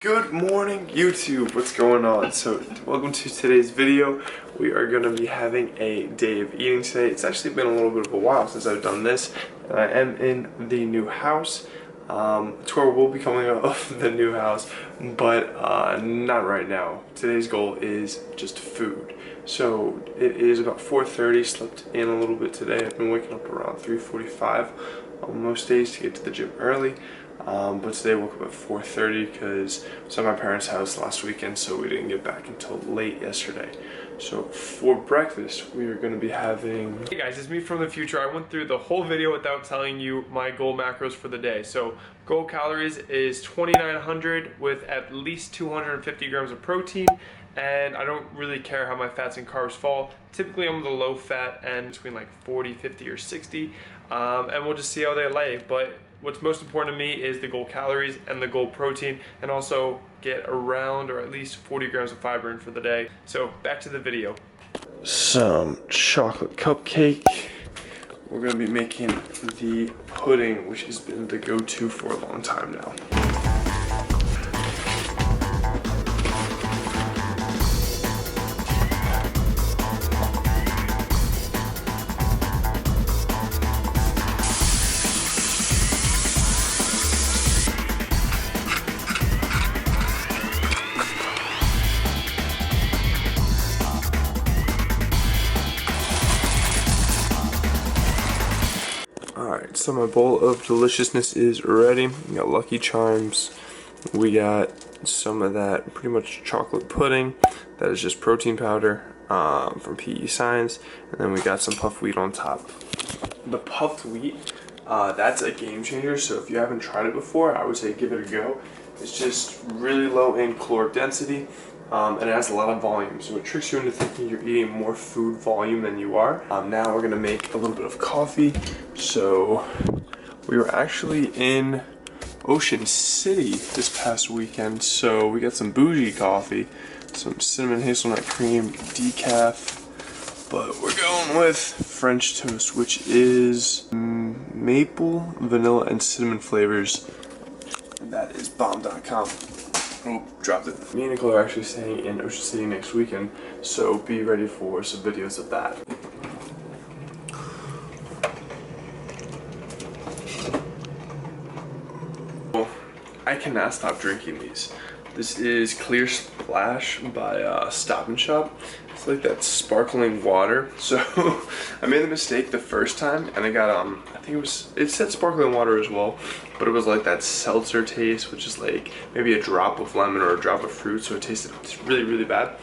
Good morning, YouTube. What's going on? So welcome to today's video. We are going to be having a day of eating today. It's actually been a little bit of a while since I've done this. I am in the new house. Tour will be coming out of the new house, but not right now. Today's goal is just food. So it is about 4:30. Slept in a little bit today. I've been waking up around 3:45 on most days to get to the gym early. But today I woke up at 4:30 because I was at my parents' house last weekend, so we didn't get back until late yesterday. So for breakfast, we are going to be having... Hey guys, it's me from the future. I went through the whole video without telling you my goal macros for the day. So goal calories is 2,900 with at least 250 grams of protein. And I don't really care how my fats and carbs fall. Typically I'm the low fat and between like 40, 50, or 60. And we'll just see how they lay. But what's most important to me is the goal calories and the goal protein, and also get around or at least 40 grams of fiber in for the day. So back to the video. Some chocolate cupcake. We're gonna be making the pudding, which has been the go-to for a long time now. Alright, so my bowl of deliciousness is ready. We got Lucky Charms. We got some of that pretty much chocolate pudding. That is just protein powder from PE16. And then we got some puffed wheat on top. The puffed wheat, that's a game changer. So if you haven't tried it before, I would say give it a go. It's just really low in caloric density. And it has a lot of volume, so it tricks you into thinking you're eating more food volume than you are. Now we're gonna make a little bit of coffee. So we were actually in Ocean City this past weekend, so we got some bougie coffee, some cinnamon hazelnut cream decaf, but we're going with French toast, which is maple, vanilla, and cinnamon flavors. And that is bomb.com. Oh, dropped it. Me and Nicole are actually staying in Ocean City next weekend, so be ready for some videos of that. Well, I cannot stop drinking these. This is Clear Splash by Stop and Shop. It's like that sparkling water. So I made the mistake the first time, and I got I think it said sparkling water as well, but it was like that seltzer taste, which is like maybe a drop of lemon or a drop of fruit, so it tasted really, really bad.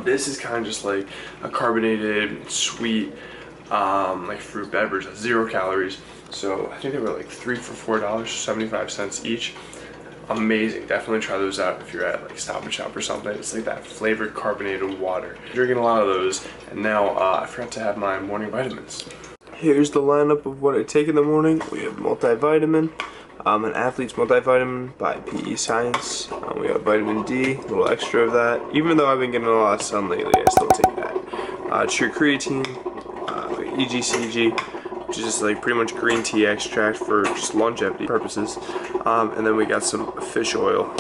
This is kind of just like a carbonated, sweet, like fruit beverage, 0 calories. So I think they were like 3 for $4, 75 cents each. Amazing. Definitely try those out if you're at like Stop and Shop or something. It's like that flavored carbonated water. Drinking a lot of those, and now I forgot to have my morning vitamins. Here's the lineup of what I take in the morning. We have multivitamin, an athlete's multivitamin by PE Science. We have vitamin D, a little extra of that. Even though I've been getting a lot of sun lately, I still take that. True creatine, EGCG, which is just like pretty much green tea extract for just longevity purposes. And then we got some fish oil.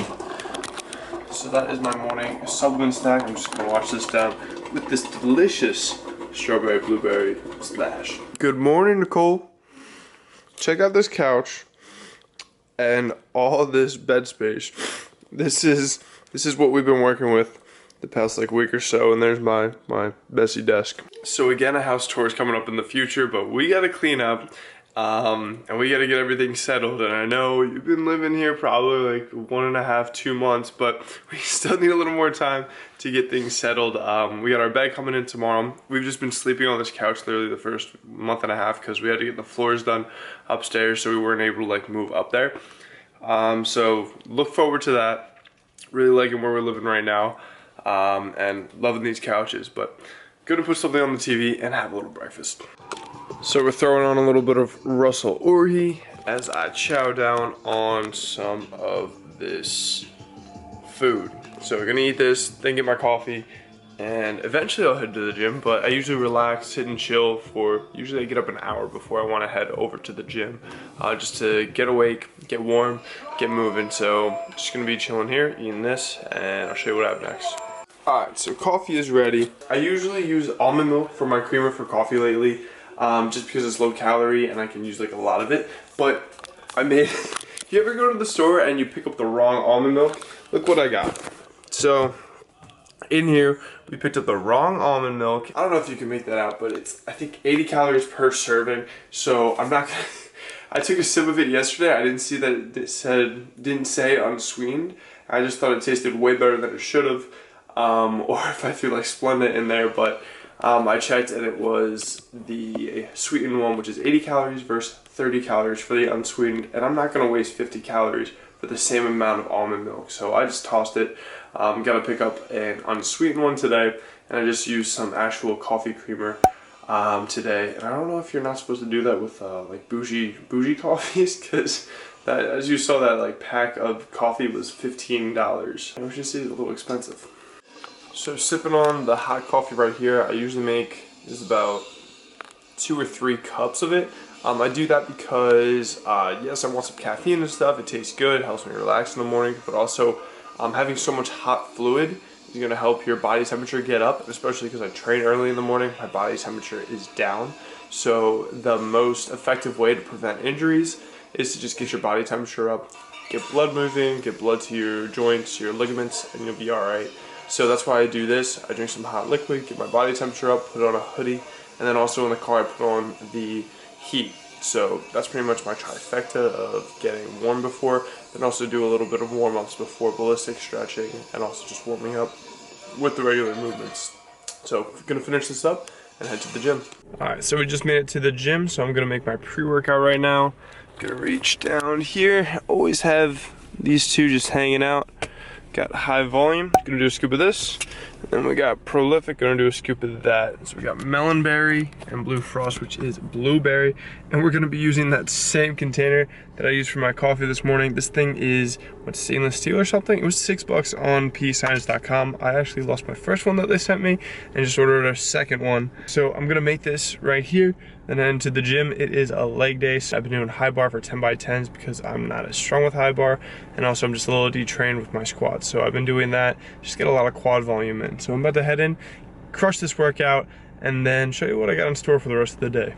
So that is my morning supplement snack. I'm just gonna wash this down with this delicious strawberry blueberry slash. Good morning, Nicole. Check out this couch and all this bed space. This is what we've been working with the past like week or so, and there's my messy desk. So again, a house tour is coming up in the future, but we gotta clean up and we gotta get everything settled. And I know you've been living here probably like 1.5, 2 months, but we still need a little more time to get things settled. We got our bed coming in tomorrow. We've just been sleeping on this couch literally the first 1.5 months because we had to get the floors done upstairs, so we weren't able to like move up there. So look forward to that. Really liking where we're living right now. And loving these couches, but gonna put something on the TV and have a little breakfast. So we're throwing on a little bit of Russell Orhi as I chow down on some of this food. So we're gonna eat this, then get my coffee, and eventually I'll head to the gym, but I usually relax, sit and chill usually I get up an hour before I want to head over to the gym, just to get awake, get warm, get moving. So just gonna be chilling here, eating this, and I'll show you what I have next. Alright, so coffee is ready. I usually use almond milk for my creamer for coffee lately, just because it's low calorie and I can use like a lot of it. But if you ever go to the store and you pick up the wrong almond milk, look what I got. So in here, we picked up the wrong almond milk. I don't know if you can make that out, but it's, I think, 80 calories per serving. So I'm not gonna, I took a sip of it yesterday. I didn't see that it didn't say unsweetened. I just thought it tasted way better than it should have. Or if I threw like Splenda in there, but I checked and it was the sweetened one, which is 80 calories versus 30 calories for the unsweetened, and I'm not going to waste 50 calories for the same amount of almond milk, so I just tossed it. Got to pick up an unsweetened one today, and I just used some actual coffee creamer today, and I don't know if you're not supposed to do that with like bougie coffees, because that, as you saw, that like pack of coffee was $15, which is a little expensive. So sipping on the hot coffee right here, I usually make just about 2 or 3 cups of it. I do that because, yes, I want some caffeine and stuff. It tastes good, helps me relax in the morning, but also having so much hot fluid is going to help your body temperature get up, especially because I train early in the morning. My body temperature is down. So the most effective way to prevent injuries is to just get your body temperature up, get blood moving, get blood to your joints, your ligaments, and you'll be all right. So that's why I do this. I drink some hot liquid, get my body temperature up, put on a hoodie, and then also in the car I put on the heat. So that's pretty much my trifecta of getting warm before, then also do a little bit of warm-ups before ballistic stretching, and also just warming up with the regular movements. So I'm gonna finish this up and head to the gym. Alright, so we just made it to the gym, so I'm gonna make my pre-workout right now. Gonna reach down here, always have these two just hanging out. Got high volume, gonna do a scoop of this. And then we got prolific, gonna do a scoop of that. So we got melonberry and blue frost, which is blueberry. And we're gonna be using that same container that I used for my coffee this morning. This thing is, what, stainless steel or something? It was $6 on pscience.com. I actually lost my first one that they sent me and just ordered a second one. So I'm gonna make this right here. And then to the gym, it is a leg day. So I've been doing high bar for 10 by 10s because I'm not as strong with high bar. And also I'm just a little detrained with my squats. So I've been doing that, just get a lot of quad volume in. So I'm about to head in, crush this workout, and then show you what I got in store for the rest of the day.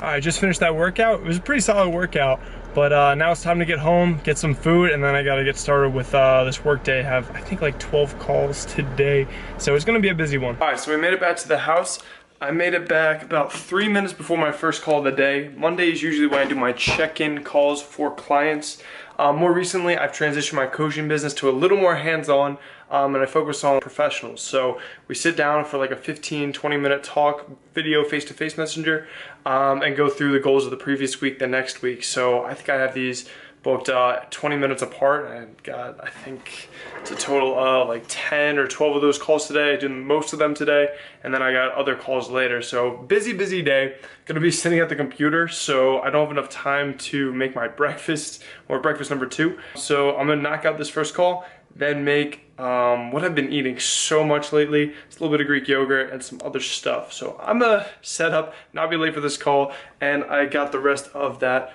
I just finished that workout. It was a pretty solid workout, but now it's time to get home, get some food, and then I gotta get started with this work day. I have, I think, like 12 calls today, so it's gonna be a busy one. All right, so we made it back to the house. I made it back about 3 minutes before my first call of the day. Monday is usually when I do my check-in calls for clients. More recently, I've transitioned my coaching business to a little more hands-on, and I focus on professionals. So we sit down for like a 15-20 minute talk, video, face-to-face messenger, and go through the goals of the previous week, the next week. So I think I have these booked 20 minutes apart. I've got, I think it's a total of like 10 or 12 of those calls today. I did most of them today, and then I got other calls later. So busy day. Gonna be sitting at the computer, so I don't have enough time to make my breakfast, or breakfast number 2. So I'm gonna knock out this first call, then make what I've been eating so much lately. It's a little bit of Greek yogurt and some other stuff. So I'm gonna set up, not be late for this call, and I got the rest of that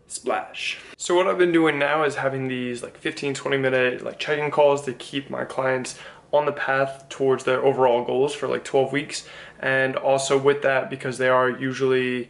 splash. So what I've been doing now is having these like 15-20 minute like check-in calls to keep my clients on the path towards their overall goals for like 12 weeks. And also with that, because they are usually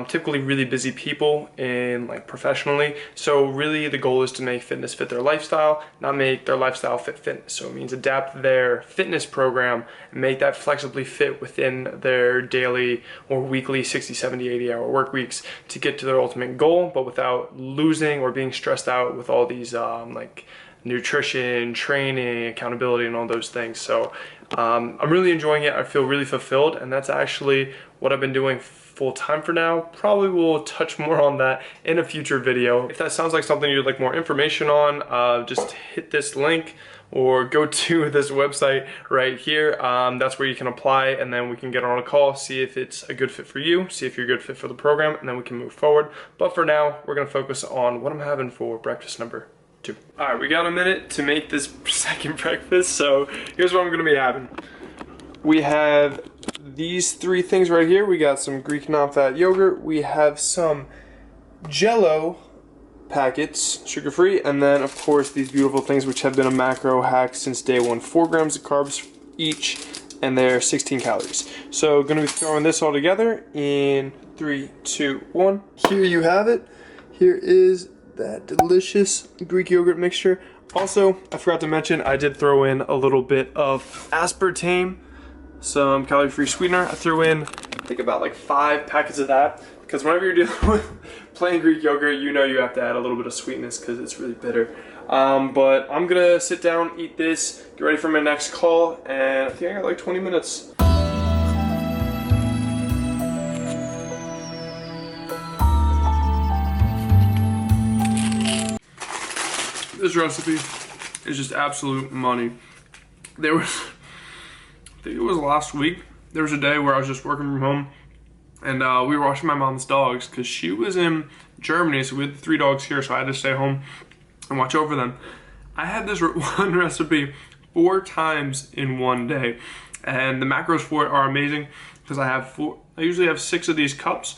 typically really busy people in like professionally, so really the goal is to make fitness fit their lifestyle, not make their lifestyle fit fitness. So it means adapt their fitness program and make that flexibly fit within their daily or weekly 60, 70, 80 hour work weeks to get to their ultimate goal, but without losing or being stressed out with all these like nutrition, training, accountability, and all those things. So I'm really enjoying it. I feel really fulfilled, and that's actually what I've been doing full time for now. Probably will touch more on that in a future video. If that sounds like something you'd like more information on, just hit this link or go to this website right here. That's where you can apply, and then we can get on a call, see if it's a good fit for you, see if you're a good fit for the program, and then we can move forward. But for now, we're gonna focus on what I'm having for breakfast number 2. All right, we got a minute to make this second breakfast, so here's what I'm gonna be having. We have these 3 things right here. We got some Greek non-fat yogurt, we have some Jello packets, sugar-free, and then of course these beautiful things which have been a macro hack since day 1. 4 grams of carbs each, and they're 16 calories. So gonna be throwing this all together in 3, 2, 1. Here you have it. Here is that delicious Greek yogurt mixture. Also, I forgot to mention, I did throw in a little bit of aspartame, some calorie-free sweetener. I threw in, I think, about like 5 packets of that, because whenever you're dealing with plain Greek yogurt, you know you have to add a little bit of sweetness because it's really bitter. But I'm gonna sit down, eat this, get ready for my next call, and I think I got like 20 minutes. This recipe is just absolute money. There was, I think it was last week, there was a day where I was just working from home, and we were watching my mom's dogs because she was in Germany, so we had 3 dogs here, so I had to stay home and watch over them. I had this one recipe 4 times in one day, and the macros for it are amazing because I usually have 6 of these cups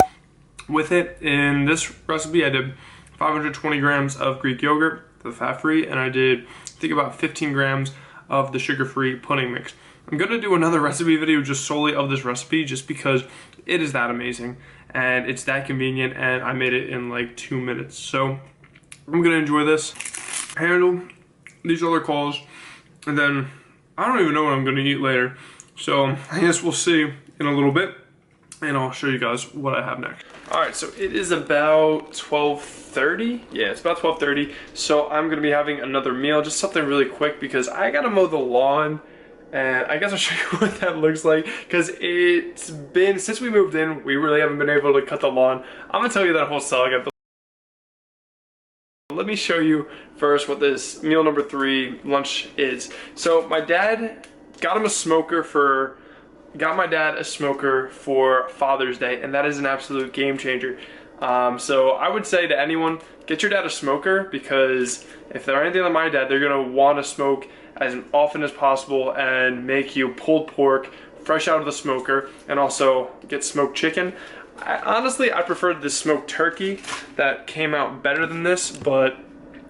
with it. In this recipe, I did 520 grams of Greek yogurt, the fat-free, and I did, I think, about 15 grams of the sugar-free pudding mix. I'm gonna do another recipe video just solely of this recipe, just because it is that amazing and it's that convenient, and I made it in like 2 minutes. So I'm gonna enjoy this, handle these other calls, and then I don't even know what I'm gonna eat later. So I guess we'll see in a little bit, and I'll show you guys what I have next. All right, so it is about 12:30. Yeah, it's about 12:30. So I'm gonna be having another meal, just something really quick because I gotta mow the lawn, and I guess I'll show you what that looks like because it's been, since we moved in, we really haven't been able to cut the lawn. I'm gonna tell you that whole saga. Let me show you first what this meal number 3 lunch is. So my dad got him a smoker for, got my dad a smoker for Father's Day, and that is an absolute game changer. So I would say to anyone, get your dad a smoker, because if they're anything like my dad, they're gonna want to smoke as often as possible and make you pulled pork fresh out of the smoker, and also get smoked chicken. Honestly, I preferred the smoked turkey that came out better than this, but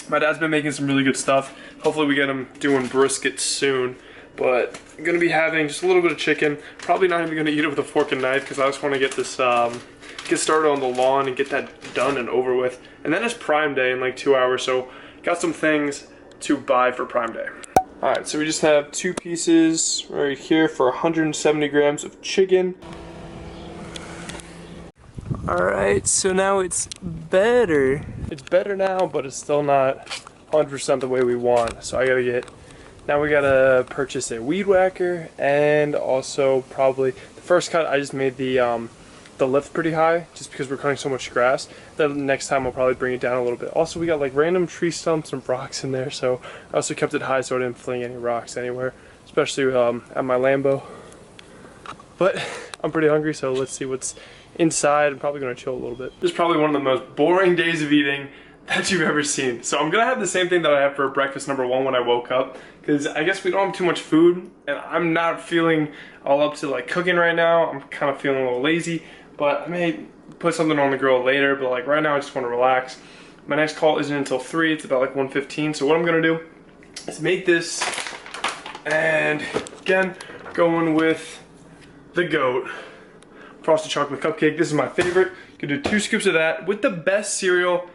my dad's been making some really good stuff. Hopefully we get him doing brisket soon. But I'm gonna be having just a little bit of chicken. Probably not even gonna eat it with a fork and knife because I just want to get this, get started on the lawn and get that done and over with. And then it's Prime Day in like 2 hours, so got some things to buy for Prime Day. All right, so we just have 2 pieces right here for 170 grams of chicken. All right, so now it's better. It's better now, but it's still not 100% the way we want. So I gotta get, now we gotta purchase a weed whacker, and also probably the first cut I just made the lift pretty high just because we're cutting so much grass. The next time I'll probably bring it down a little bit. Also, we got like random tree stumps and rocks in there, so I also kept it high so I didn't fling any rocks anywhere, especially at my Lambo. But I'm pretty hungry, so let's see what's inside. I'm probably gonna chill a little bit. This is probably one of the most boring days of eating that you've ever seen. So I'm gonna have the same thing that I had for breakfast number 1 when I woke up, because I guess we don't have too much food, and I'm not feeling all up to like cooking right now. I'm kind of feeling a little lazy, but I may put something on the grill later, but like right now I just want to relax. My next call isn't until 3, it's about like 1:15, so what I'm gonna do is make this, and again, going with the GOAT, Frosted Chocolate Cupcake. This is my favorite. Gonna do 2 scoops of that with the best cereal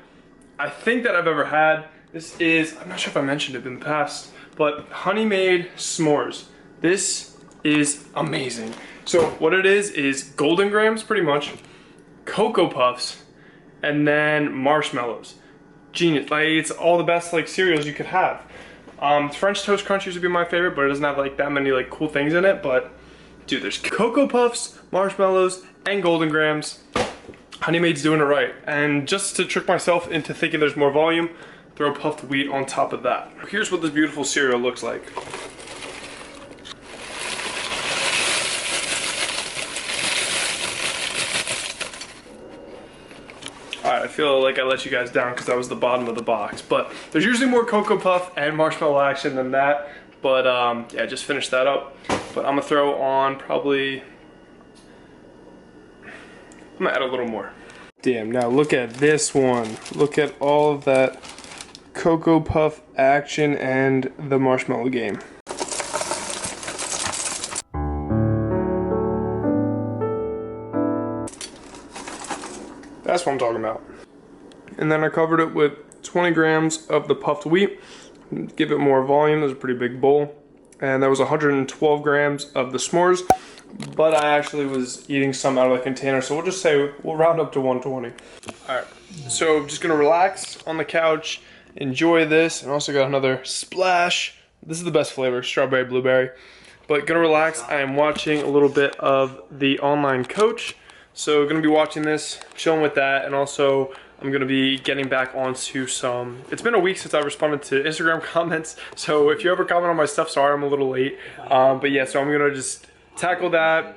I think that I've ever had. This is, I'm not sure if I mentioned it in the past, but honey made s'mores. This is amazing. So what it is Golden Grams pretty much, Cocoa Puffs, and then marshmallows. genius. Like, it's all the best like cereals you could have. French Toast Crunchies would be my favorite, but it doesn't have like that many like cool things in it. But dude, there's Cocoa Puffs, marshmallows, and Golden Grams. Honey Maid's doing it right. And just to trick myself into thinking there's more volume, throw puffed wheat on top of that. Here's what this beautiful cereal looks like. Alright, I feel like I let you guys down because that was the bottom of the box. But there's usually more Cocoa Puff and marshmallow action than that. But yeah, just finished that up. But I'm gonna throw on probably, I'm gonna add a little more. Damn, now look at this one. Look at all of that Cocoa Puff action and the marshmallow game. That's what I'm talking about. And then I covered it with 20 grams of the puffed wheat. Give it more volume. There's a pretty big bowl. And that was 112 grams of the s'mores. But I actually was eating some out of the container, so we'll just say we'll round up to 120. Alright, so I'm just gonna relax on the couch, enjoy this, and also got another splash. This is the best flavor, strawberry blueberry. But gonna relax. I am watching a little bit of the online coach. So gonna be watching this, chilling with that, and also I'm gonna be getting back onto some, it's been a week since I responded to Instagram comments, so if you ever comment on my stuff, sorry I'm a little late. But yeah, so I'm gonna just tackle that,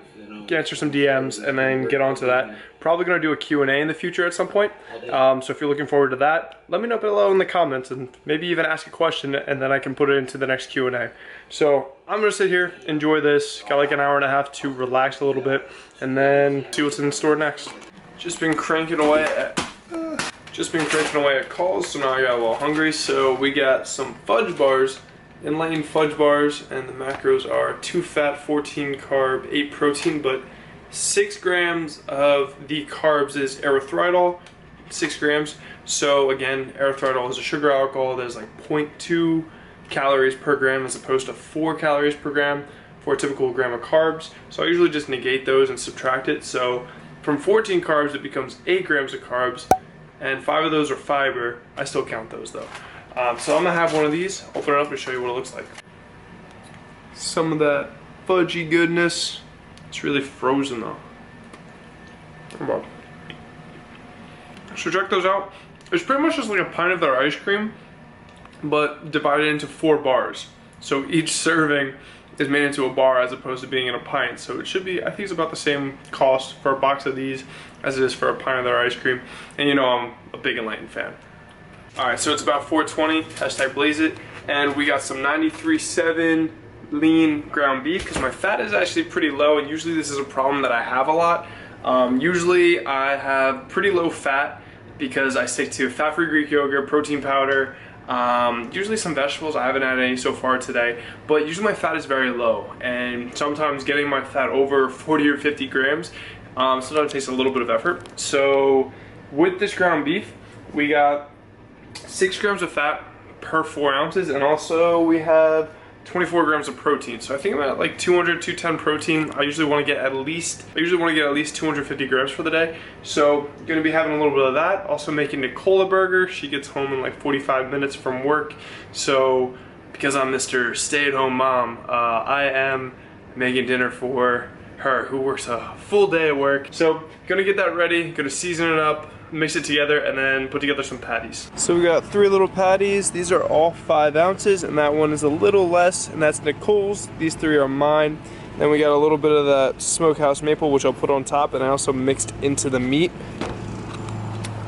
answer some DMs, and then get onto that. Probably gonna do a Q&A in the future at some point. So if you're looking forward to that, let me know below in the comments and maybe even ask a question and then I can put it into the next Q&A. So I'm gonna sit here, enjoy this, got like an hour and a half to relax a little bit and then see what's in store next. Just been cranking away at calls, so now I got a little hungry. So we got some fudge bars, Enlightened fudge bars, and the macros are 2 fat, 14 carb, 8 protein, but 6 grams of the carbs is erythritol, 6 grams. So again, erythritol is a sugar alcohol. There's like 0.2 calories per gram as opposed to 4 calories per gram for a typical gram of carbs. So I usually just negate those and subtract it. So from 14 carbs, it becomes 8 grams of carbs, and 5 of those are fiber. I still count those though. So I'm gonna have one of these, open it up and show you what it looks like. Some of that fudgy goodness. It's really frozen though. So check those out. It's pretty much just like a pint of their ice cream, but divided into 4 bars. So each serving is made into a bar as opposed to being in a pint. So it should be, I think it's about the same cost for a box of these as it is for a pint of their ice cream. And you know I'm a big Enlightened fan. Alright, so it's about 4:20, hashtag blaze it, and we got some 93.7 lean ground beef because my fat is actually pretty low, and usually this is a problem that I have a lot. Usually I have pretty low fat because I stick to fat-free Greek yogurt, protein powder, usually some vegetables. I haven't had any so far today, but usually my fat is very low, and sometimes getting my fat over 40 or 50 grams sometimes takes a little bit of effort. So with this ground beef, we got 6 grams of fat per 4 ounces, and also we have 24 grams of protein. So I think I'm at like 200, 210 protein. I usually want to get at least 250 grams for the day. So gonna be having a little bit of that. Also making Nicole a burger. She gets home in like 45 minutes from work. So because I'm Mr. Stay-at-home mom, I am making dinner for her, who works a full day at work. So gonna get that ready, gonna season it up, mix it together, and then put together some patties. So we got 3 little patties. These are all 5 ounces, and that one is a little less, and that's Nicole's. These 3 are mine. Then we got a little bit of that smokehouse maple, which I'll put on top, and I also mixed into the meat.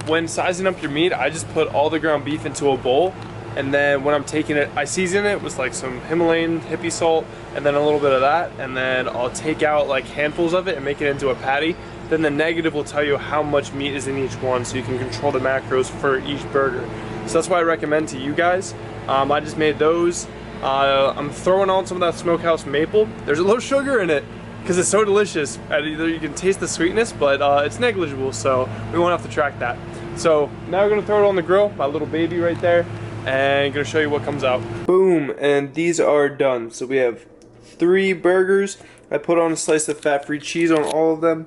When sizing up your meat, I just put all the ground beef into a bowl, and then when I'm taking it, I season it with like some Himalayan hippie salt, and then a little bit of that, and then I'll take out like handfuls of it and make it into a patty. Then the negative will tell you how much meat is in each one, so you can control the macros for each burger. So that's why I recommend to you guys. I just made those. I'm throwing on some of that smokehouse maple. There's a little sugar in it because it's so delicious. Either you can taste the sweetness, but it's negligible, so we won't have to track that. So now we're gonna throw it on the grill, my little baby right there, and gonna show you what comes out. Boom, and these are done. So we have 3 burgers. I put on a slice of fat-free cheese on all of them.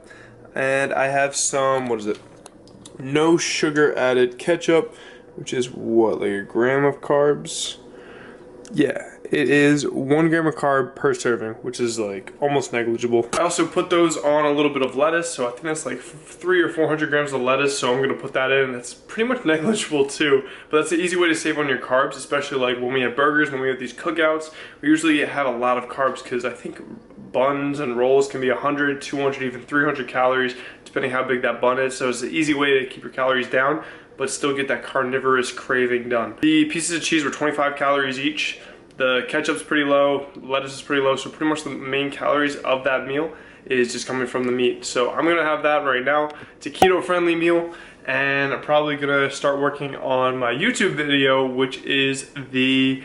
And I have some, what is it? No sugar added ketchup. which is what, like a gram of carbs? Yeah, it is 1 gram of carb per serving, which is like almost negligible. I also put those on a little bit of lettuce, so I think that's like 300 or 400 grams of lettuce, so I'm gonna put that in. That's pretty much negligible too, but that's an easy way to save on your carbs, especially like when we have burgers, when we have these cookouts. We usually have a lot of carbs because I think buns and rolls can be 100, 200, even 300 calories, depending how big that bun is, so it's an easy way to keep your calories down, but still get that carnivorous craving done. The pieces of cheese were 25 calories each. The ketchup's pretty low, lettuce is pretty low, so pretty much the main calories of that meal is just coming from the meat. So I'm gonna have that right now. It's a keto-friendly meal, and I'm probably gonna start working on my YouTube video, which is the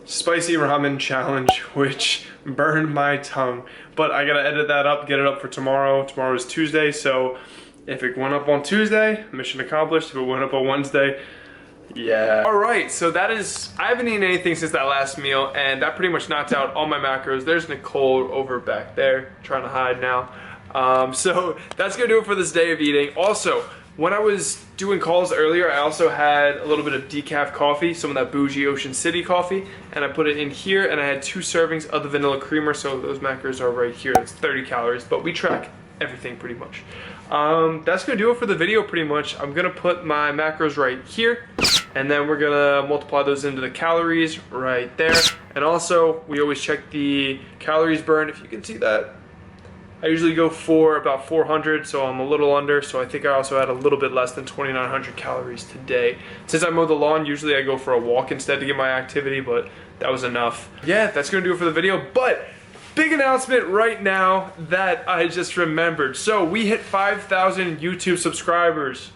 spicy ramen challenge, which burned my tongue. But I gotta edit that up, get it up for tomorrow. Tomorrow is Tuesday, so if it went up on Tuesday, mission accomplished. If it went up on Wednesday, yeah. Alright, so that is, I haven't eaten anything since that last meal, and that pretty much knocked out all my macros. There's Nicole over back there, trying to hide now. So that's gonna do it for this day of eating. Also, when I was doing calls earlier, I also had a little bit of decaf coffee, some of that bougie Ocean City coffee, and I put it in here, and I had 2 servings of the vanilla creamer, so those macros are right here. It's 30 calories, but we track everything pretty much. That's gonna do it for the video pretty much. I'm gonna put my macros right here, and then we're gonna multiply those into the calories right there. And also, we always check the calories burned. If you can see that, I usually go for about 400, so I'm a little under. So I think I also had a little bit less than 2,900 calories today. Since I mowed the lawn, usually I go for a walk instead to get my activity, but that was enough. Yeah, that's gonna do it for the video, but big announcement right now that I just remembered. So we hit 5,000 YouTube subscribers.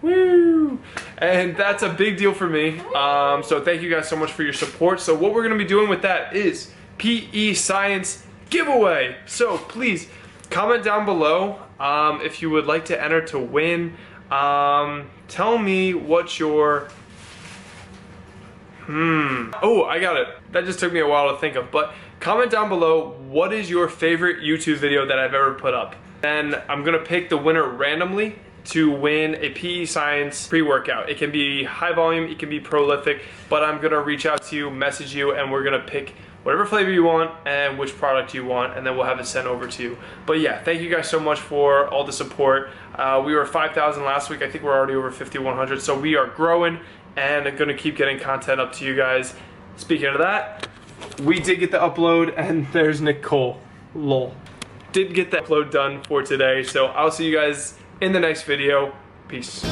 Woo! And that's a big deal for me. So thank you guys so much for your support. So what we're gonna be doing with that is PE Science giveaway. So please comment down below if you would like to enter to win. Tell me what your oh, I got it. That just took me a while to think of, but comment down below what is your favorite YouTube video that I've ever put up. Then I'm gonna pick the winner randomly to win a PE Science pre-workout. It can be high volume, it can be prolific, but I'm gonna reach out to you, message you, and we're gonna pick whatever flavor you want and which product you want, and then we'll have it sent over to you. But yeah, thank you guys so much for all the support. We were 5,000 last week. I think we're already over 5,100, so we are growing and I'm gonna keep getting content up to you guys. Speaking of that, we did get the upload, and there's Nicole. Lol. Did get the upload done for today, so I'll see you guys in the next video. Peace.